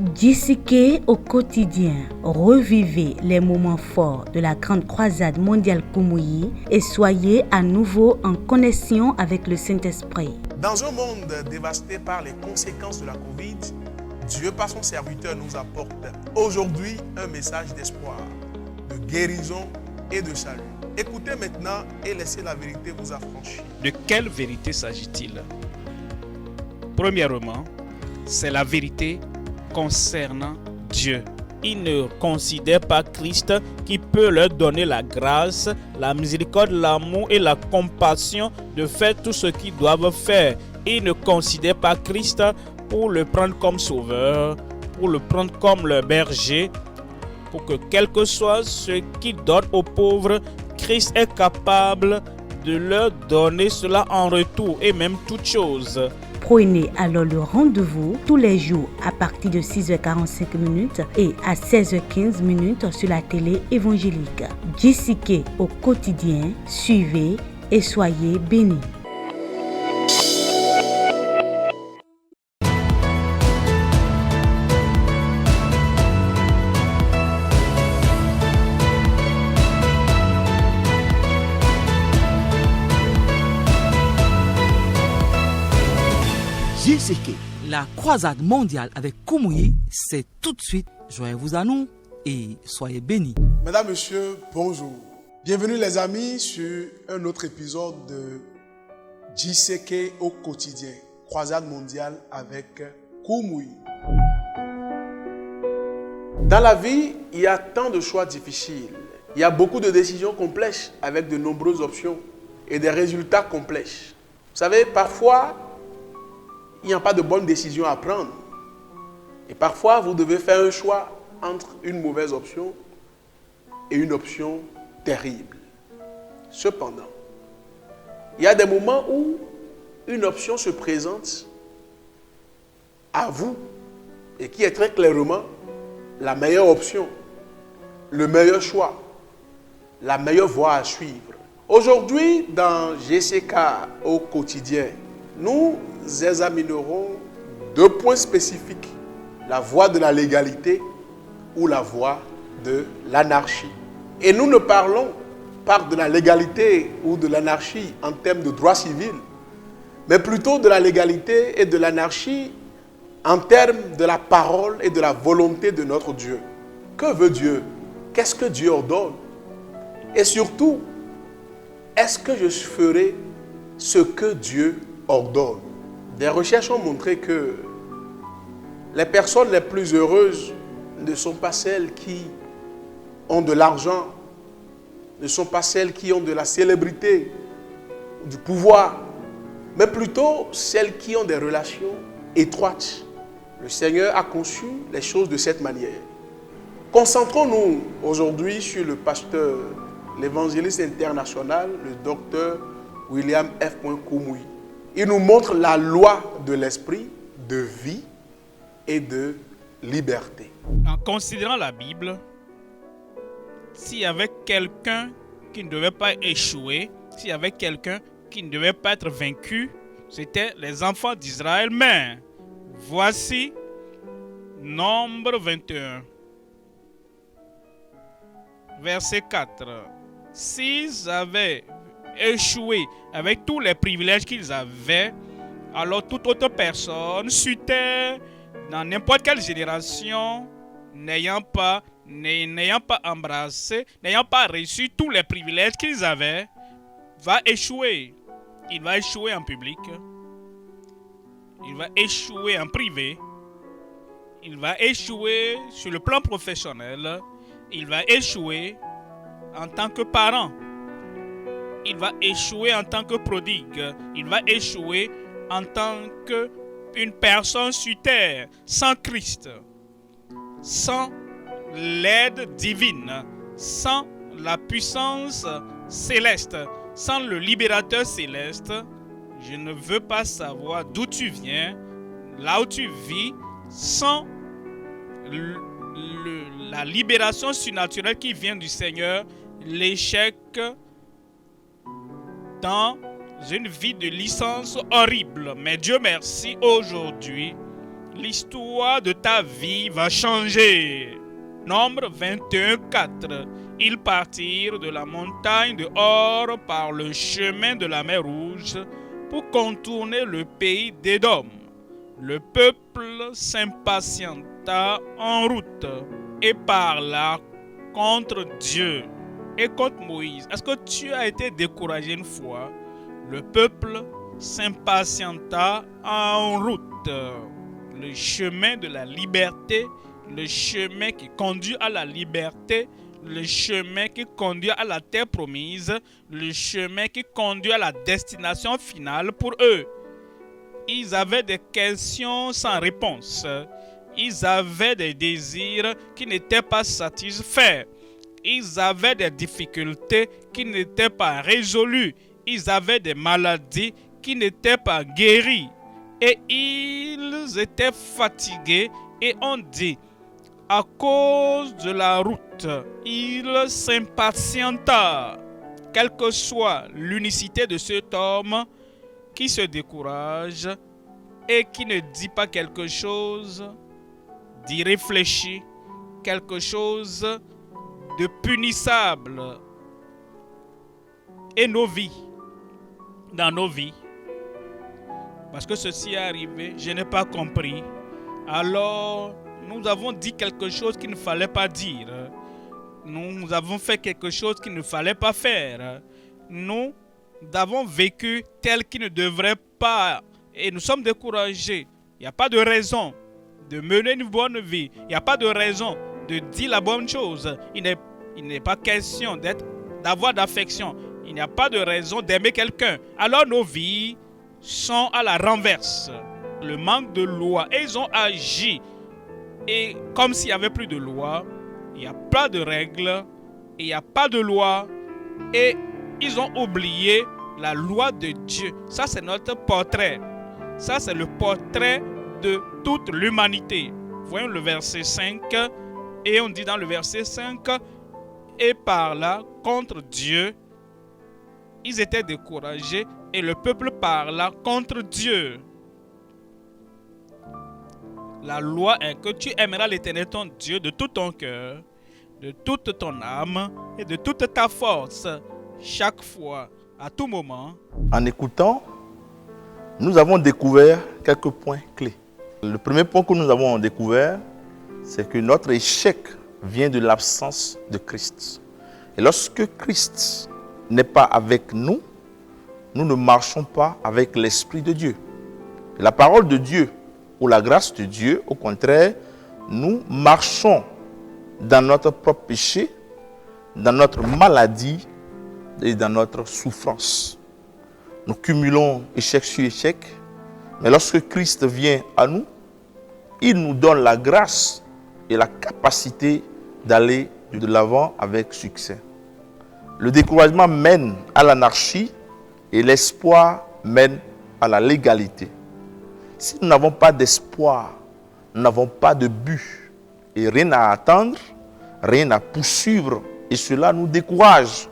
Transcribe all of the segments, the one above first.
JCK au quotidien. Revivez les moments forts de la grande croisade mondiale Kumuyi et soyez à nouveau en connexion avec le Saint-Esprit. Dans un monde dévasté par les conséquences de la Covid, Dieu par son serviteur nous apporte aujourd'hui un message d'espoir, de guérison et de salut. Écoutez maintenant et laissez la vérité vous affranchir. De quelle vérité s'agit-il? Premièrement, c'est la vérité concernant Dieu. Ils ne considèrent pas Christ qui peut leur donner la grâce, la miséricorde, l'amour et la compassion de faire tout ce qu'ils doivent faire. Ils ne considèrent pas Christ pour le prendre comme sauveur, pour le prendre comme leur berger, pour que quel que soit ce qu'ils donnent aux pauvres, Christ est capable de leur donner cela en retour et même toutes choses. Prenez alors le rendez-vous tous les jours à partir de 6h45 et à 16h15 sur la télé évangélique. JCK au quotidien, suivez et soyez bénis. JCK, la croisade mondiale avec Kumuyi, c'est tout de suite. Joignez-vous à nous et soyez bénis. Mesdames, Messieurs, bonjour. Bienvenue les amis sur un autre épisode de JCK au quotidien, croisade mondiale avec Kumuyi. Dans la vie, il y a tant de choix difficiles. Il y a beaucoup de décisions complexes avec de nombreuses options et des résultats complexes. Vous savez, parfois, il n'y a pas de bonne décision à prendre. Et parfois, vous devez faire un choix entre une mauvaise option et une option terrible. Cependant, il y a des moments où une option se présente à vous et qui est très clairement la meilleure option, le meilleur choix, la meilleure voie à suivre. Aujourd'hui, dans JCK au quotidien, nous examinerons deux points spécifiques, la voie de la légalité ou la voie de l'anarchie. Et nous ne parlons pas de la légalité ou de l'anarchie en termes de droit civil, mais plutôt de la légalité et de l'anarchie en termes de la parole et de la volonté de notre Dieu. Que veut Dieu? Qu'est-ce que Dieu ordonne? Et surtout, est-ce que je ferai ce que Dieu ordonne? Des recherches ont montré que les personnes les plus heureuses ne sont pas celles qui ont de l'argent, ne sont pas celles qui ont de la célébrité, du pouvoir, mais plutôt celles qui ont des relations étroites. Le Seigneur a conçu les choses de cette manière. Concentrons-nous aujourd'hui sur le pasteur, l'évangéliste international, le docteur William F. Kumuyi. Il nous montre la loi de l'esprit, de vie et de liberté. En considérant la Bible, s'il y avait quelqu'un qui ne devait pas échouer, s'il y avait quelqu'un qui ne devait pas être vaincu, c'était les enfants d'Israël. Mais voici Nombre 21, verset 4. S'ils avaient échoué avec tous les privilèges qu'ils avaient, alors toute autre personne sur terre, dans n'importe quelle génération, n'ayant pas embrassé, n'ayant pas reçu tous les privilèges qu'ils avaient, va échouer. Il va échouer en public, il va échouer en privé, il va échouer sur le plan professionnel, il va échouer en tant que parent, il va échouer en tant que prodigue, il va échouer en tant qu'une personne sur terre, sans Christ, sans l'aide divine, sans la puissance céleste, sans le libérateur céleste. Je ne veux pas savoir d'où tu viens, là où tu vis, sans la libération surnaturelle qui vient du Seigneur, l'échec dans une vie de licence horrible. Mais Dieu merci, aujourd'hui, l'histoire de ta vie va changer. Nombre 21, 4. Ils partirent de la montagne de Hor par le chemin de la mer Rouge pour contourner le pays d'Édom. Le peuple s'impatienta en route et parla contre Dieu et contre Moïse. Est-ce que tu as été découragé une fois? Le peuple s'impatienta en route. Le chemin de la liberté, le chemin qui conduit à la liberté, le chemin qui conduit à la terre promise, le chemin qui conduit à la destination finale pour eux. Ils avaient des questions sans réponse. Ils avaient des désirs qui n'étaient pas satisfaits. Ils avaient des difficultés qui n'étaient pas résolues. Ils avaient des maladies qui n'étaient pas guéries. Et ils étaient fatigués et on dit, à cause de la route, ils s'impatienta. Quelle que soit l'unicité de cet homme qui se décourage et qui ne dit pas quelque chose d'irréfléchi, quelque chose de punissable. Et nos vies, dans nos vies, parce que ceci est arrivé, je n'ai pas compris. Alors, nous avons dit quelque chose qu'il ne fallait pas dire. Nous avons fait quelque chose qu'il ne fallait pas faire. Nous avons vécu tel qu'il ne devrait pas. Et nous sommes découragés. Il n'y a pas de raison de mener une bonne vie. Il n'y a pas de raison de dire la bonne chose. Il n'est pas question d'avoir d'affection. Il n'y a pas de raison d'aimer quelqu'un. Alors nos vies sont à la renverse. Le manque de loi. Et ils ont agi. Et comme s'il n'y avait plus de loi, il n'y a pas de règles, il n'y a pas de loi. Et ils ont oublié la loi de Dieu. Ça, c'est notre portrait. Ça, c'est le portrait de toute l'humanité. Voyons le verset 5. Et on dit dans le verset 5, et par là, contre Dieu, ils étaient découragés et le peuple parla contre Dieu. La loi est que tu aimeras l'Éternel ton Dieu de tout ton cœur, de toute ton âme et de toute ta force, chaque fois, à tout moment. En écoutant, nous avons découvert quelques points clés. Le premier point que nous avons découvert, c'est que notre échec vient de l'absence de Christ. Et lorsque Christ n'est pas avec nous, nous ne marchons pas avec l'Esprit de Dieu. La parole de Dieu ou la grâce de Dieu, au contraire, nous marchons dans notre propre péché, dans notre maladie et dans notre souffrance. Nous cumulons échec sur échec, mais lorsque Christ vient à nous, il nous donne la grâce et la capacité d'aller de l'avant avec succès. Le découragement mène à l'anarchie et l'espoir mène à la légalité. Si nous n'avons pas d'espoir, nous n'avons pas de but et rien à attendre, rien à poursuivre, et cela nous décourage.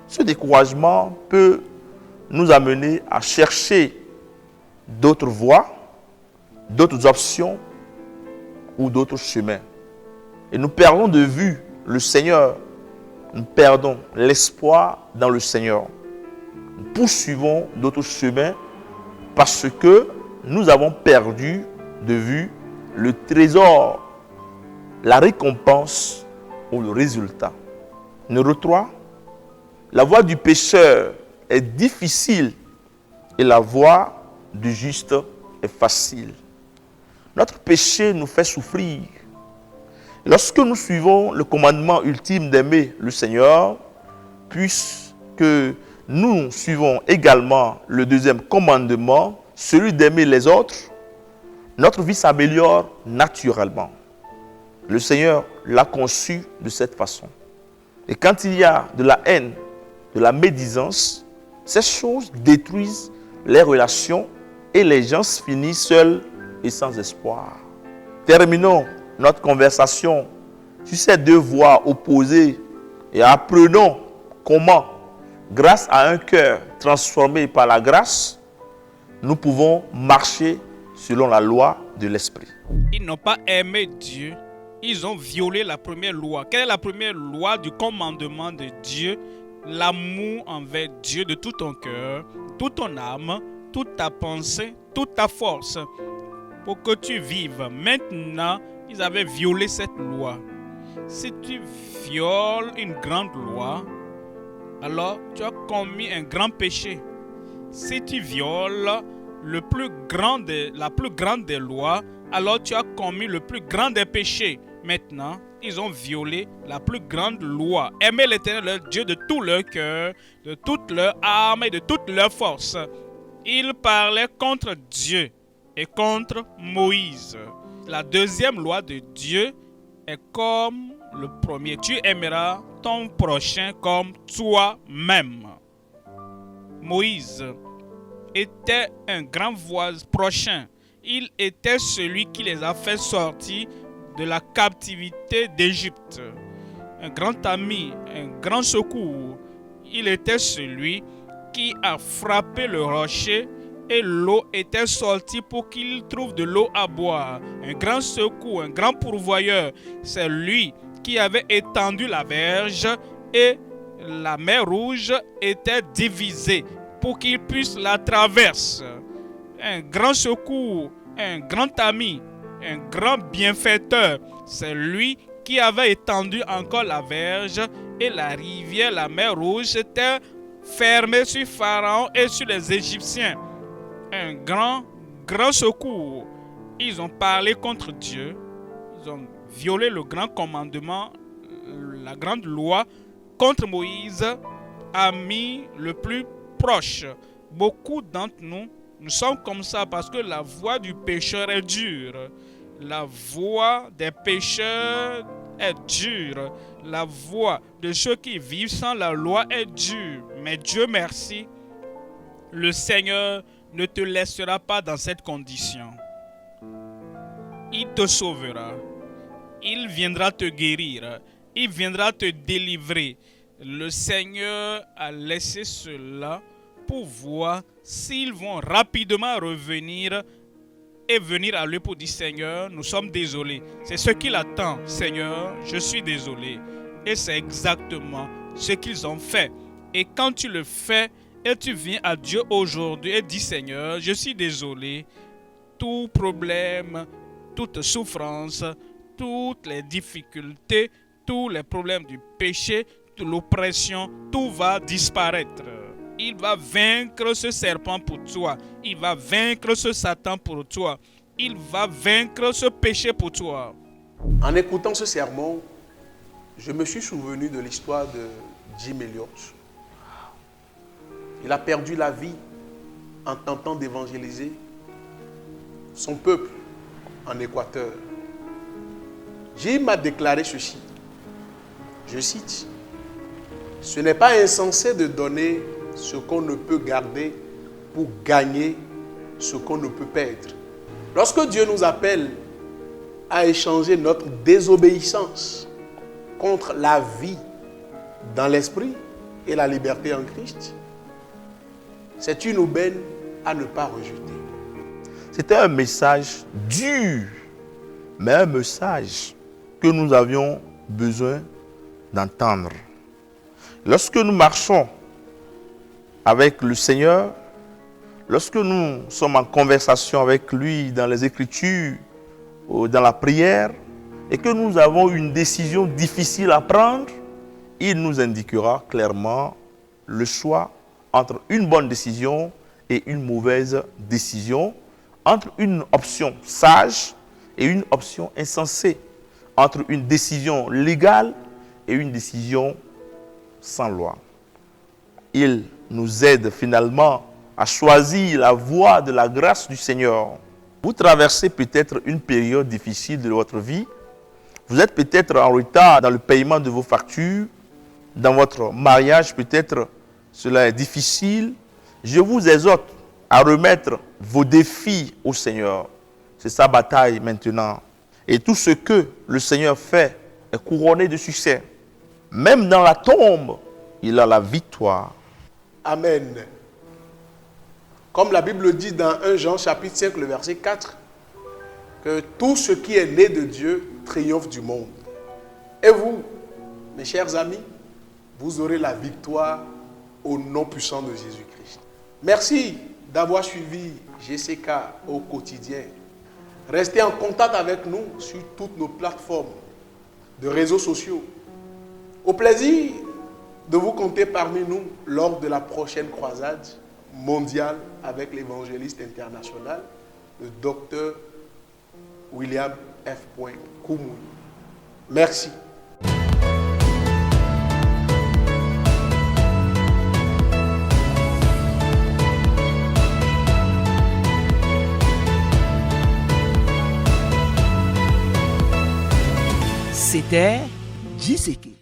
Ce découragement peut nous amener à chercher d'autres voies, d'autres options ou d'autres chemins. Et nous perdons de vue le Seigneur, nous perdons l'espoir dans le Seigneur. Nous poursuivons d'autres chemins parce que nous avons perdu de vue le trésor, la récompense ou le résultat. Numéro 3, la voie du pécheur est difficile et la voie du juste est facile. Notre péché nous fait souffrir. Lorsque nous suivons le commandement ultime d'aimer le Seigneur, puisque nous suivons également le deuxième commandement, celui d'aimer les autres, notre vie s'améliore naturellement. Le Seigneur l'a conçu de cette façon. Et quand il y a de la haine, de la médisance, ces choses détruisent les relations et les gens finissent seuls et sans espoir. Terminons notre conversation sur ces deux voies opposées et apprenons comment, grâce à un cœur transformé par la grâce, nous pouvons marcher selon la loi de l'esprit. Ils n'ont pas aimé Dieu. Ils ont violé la première loi. Quelle est la première loi du commandement de Dieu? L'amour envers Dieu de tout ton cœur, toute ton âme, toute ta pensée, toute ta force, pour que tu vives. Maintenant, ils avaient violé cette loi. Si tu violes une grande loi, alors tu as commis un grand péché. Si tu violes la plus grande des lois, alors tu as commis le plus grand des péchés. Maintenant, ils ont violé la plus grande loi. Aimer l'Éternel, leur Dieu, de tout leur cœur, de toute leur âme et de toute leur force. Ils parlaient contre Dieu et contre Moïse. La deuxième loi de Dieu est comme le premier. Tu aimeras ton prochain comme toi-même. Moïse était un grand voisin prochain. Il était celui qui les a fait sortir de la captivité d'Égypte. Un grand ami, un grand secours. Il était celui qui a frappé le rocher et l'eau était sortie pour qu'il trouve de l'eau à boire. Un grand secours, un grand pourvoyeur. C'est lui qui avait étendu la verge et la mer Rouge était divisée pour qu'il puisse la traverser. Un grand secours, un grand ami, un grand bienfaiteur. C'est lui qui avait étendu encore la verge et la rivière, la mer Rouge, était fermée sur Pharaon et sur les Égyptiens. Un grand secours. Ils ont parlé contre Dieu. Ils ont violé le grand commandement, la grande loi contre Moïse, ami le plus proche. Beaucoup d'entre nous sommes comme ça parce que la voie du pécheur est dure. La voie des pécheurs est dure. La voie de ceux qui vivent sans la loi est dure. Mais Dieu merci, le Seigneur ne te laissera pas dans cette condition. Il te sauvera. Il viendra te guérir. Il viendra te délivrer. Le Seigneur a laissé cela pour voir s'ils vont rapidement revenir et venir à lui pour dire: Seigneur, nous sommes désolés. C'est ce qu'il attend. Seigneur, je suis désolé. Et c'est exactement ce qu'ils ont fait. Et quand tu le fais et tu viens à Dieu aujourd'hui et dis: Seigneur, je suis désolé. Tout problème, toute souffrance, toutes les difficultés, tous les problèmes du péché, toute l'oppression, tout va disparaître. Il va vaincre ce serpent pour toi. Il va vaincre ce Satan pour toi. Il va vaincre ce péché pour toi. En écoutant ce sermon, je me suis souvenu de l'histoire de Jim Elliot. Il a perdu la vie en tentant d'évangéliser son peuple en Équateur. Jim a déclaré ceci, je cite: « Ce n'est pas insensé de donner ce qu'on ne peut garder pour gagner ce qu'on ne peut perdre. » Lorsque Dieu nous appelle à échanger notre désobéissance contre la vie dans l'esprit et la liberté en Christ, c'est une aubaine à ne pas rejeter. C'était un message dur, mais un message que nous avions besoin d'entendre. Lorsque nous marchons avec le Seigneur, lorsque nous sommes en conversation avec lui dans les Écritures ou dans la prière, et que nous avons une décision difficile à prendre, il nous indiquera clairement le choix entre une bonne décision et une mauvaise décision, entre une option sage et une option insensée, entre une décision légale et une décision sans loi. Il nous aide finalement à choisir la voie de la grâce du Seigneur. Vous traversez peut-être une période difficile de votre vie. Vous êtes peut-être en retard dans le paiement de vos factures. Dans votre mariage, peut-être cela est difficile. Je vous exhorte à remettre vos défis au Seigneur. C'est sa bataille maintenant. Et tout ce que le Seigneur fait est couronné de succès. Même dans la tombe, il a la victoire. Amen. Comme la Bible dit dans 1 Jean chapitre 5, le verset 4, que tout ce qui est né de Dieu triomphe du monde. Et vous, mes chers amis, vous aurez la victoire au nom puissant de Jésus-Christ. Merci d'avoir suivi GCK au quotidien. Restez en contact avec nous sur toutes nos plateformes de réseaux sociaux. Au plaisir de vous compter parmi nous lors de la prochaine croisade mondiale avec l'évangéliste international, le docteur William F. Koumoui. Merci. C'était JCK.